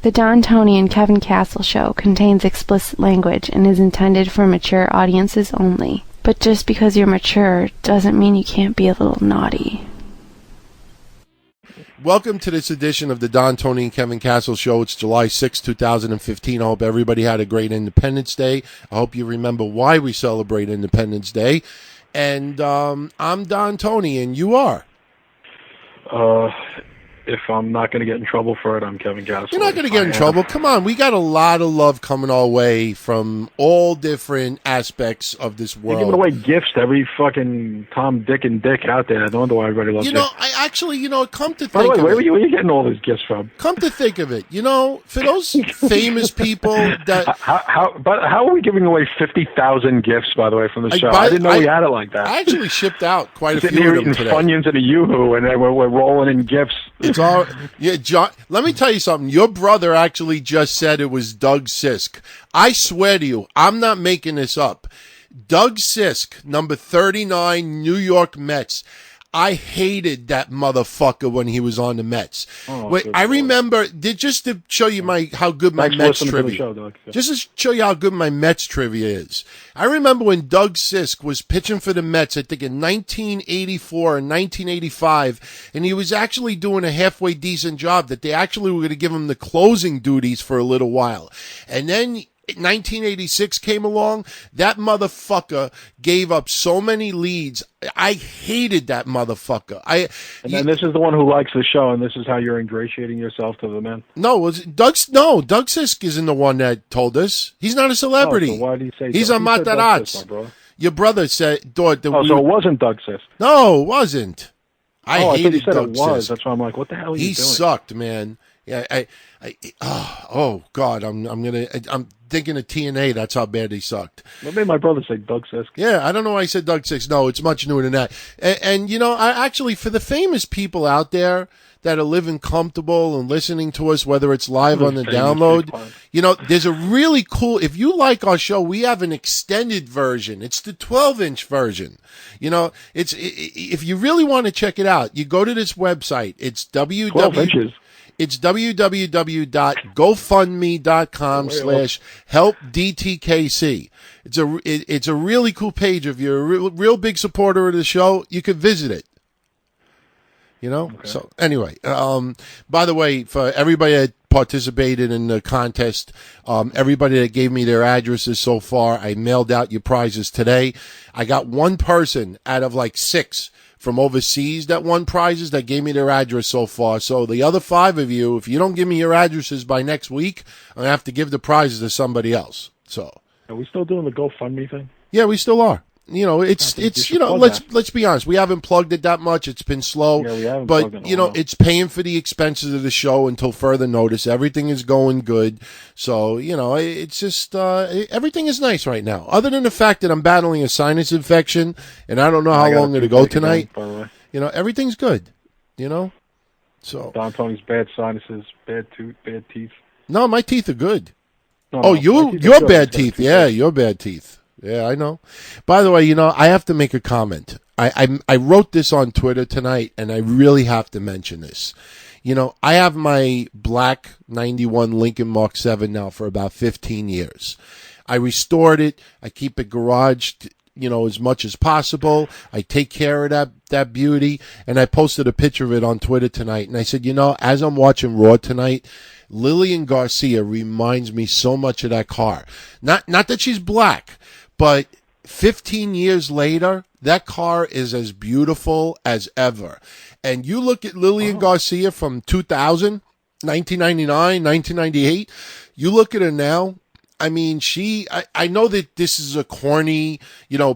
The Don, Tony, and Kevin Castle Show contains explicit language and is intended for mature audiences only. But just because you're mature doesn't mean you can't be a little naughty. Welcome to this edition of the Don, Tony, and Kevin Castle Show. It's July 6, 2015. I hope everybody had a great Independence Day. I hope you remember why we celebrate Independence Day. And I'm Don Tony, and you are? If I'm not going to get in trouble for it, I'm Kevin Castle. You're not going to get in trouble. Come on. We got a lot of love coming our way from all different aspects of this world. You're giving away gifts to every fucking Tom, Dick, and Dick out there. I don't know why everybody loves it. Come to think By the way, of where it. where are you getting all these gifts from? Come to think of it, for those famous people that... But how are we giving away 50,000 gifts, by the way, from the show? I didn't know we had it like that. I actually shipped out quite a Sitting few here of them eating today. Funyuns and a Yoo-Hoo, and we're rolling in gifts. Yeah, John, let me tell you something. Your brother actually just said it was Doug Sisk. I swear to you, I'm not making this up. Doug Sisk, number 39, New York Mets. I hated that motherfucker when he was on the Mets. I remember, just to show you how good my Mets trivia. Just to show you how good my Mets trivia is. I remember when Doug Sisk was pitching for the Mets, I think in 1984 or 1985, and he was actually doing a halfway decent job that they actually were going to give him the closing duties for a little while. And then 1986 came along. That motherfucker gave up so many leads. I hated that motherfucker. And this is the one who likes the show, and this is how you're ingratiating yourself to the men. No, Doug Sisk isn't the one that told us. He's not a celebrity. Oh, so why did he say he's on Matarazzo. Your brother said. So it wasn't Doug Sisk. No, it wasn't. I hated you said Doug it was. Sisk. That's why I'm like, what the hell are you doing? He sucked, man. Yeah, oh God, I'm thinking of TNA. That's how bad he sucked. What made my brother say Doug Sisk? Yeah, I don't know why I said Doug Sisk. No, it's much newer than that. And I actually, for the famous people out there that are living comfortable and listening to us, whether it's live on the download, there's a really cool, if you like our show, we have an extended version. It's the 12-inch version. If you really want to check it out, you go to this website. It's 12 inches. It's www.gofundme.com/helpdtkc. It's a really cool page. If you're a real big supporter of the show, you could visit it. Okay. So anyway, by the way, for everybody that participated in the contest, everybody that gave me their addresses so far, I mailed out your prizes today. I got one person out of like 6 from overseas that won prizes that gave me their address so far. So the other 5 of you, if you don't give me your addresses by next week, I'm going to have to give the prizes to somebody else. So are we still doing the GoFundMe thing? Yeah, we still are. Let's be honest. We haven't plugged it that much. It's been slow. Yeah, we haven't but, plugged it it's paying for the expenses of the show until further notice. Everything is going good. So, it's just, everything is nice right now. Other than the fact that I'm battling a sinus infection and I don't know how long it'll go tonight. Everything's good, So. Don Tony's bad sinuses, bad teeth. No, my teeth are good. No, your bad teeth. Yeah, your bad teeth. Yeah, I know. By the way, I have to make a comment. I wrote this on Twitter tonight, and I really have to mention this. I have my black 91 Lincoln Mark 7 now for about 15 years. I restored it. I keep it garaged, as much as possible. I take care of that beauty, and I posted a picture of it on Twitter tonight, and I said, as I'm watching Raw tonight, Lillian Garcia reminds me so much of that car. Not that she's black, but 15 years later, that car is as beautiful as ever. And you look at Lillian Garcia from 2000, 1999, 1998, you look at her now, I mean, I know that this is a corny,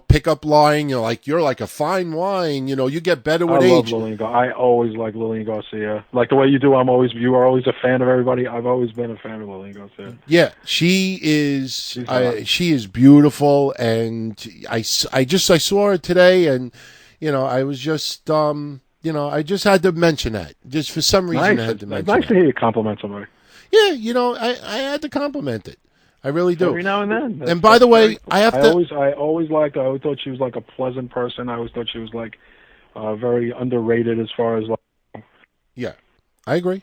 pickup line. You're like a fine wine. You get better with age. I love Lillian. I always like Lillian Garcia. Like the way you do. You are always a fan of everybody. I've always been a fan of Lillian Garcia. Yeah, she is. She is beautiful, and I saw her today, and I was just I just had to mention that. Just for some reason, I had to mention. Nice to hear you compliment somebody. Yeah, I had to compliment it. I really do. Every now and then. And by the way, I always liked her. I always thought she was like a pleasant person. I always thought she was like very underrated as far as like. Yeah, I agree.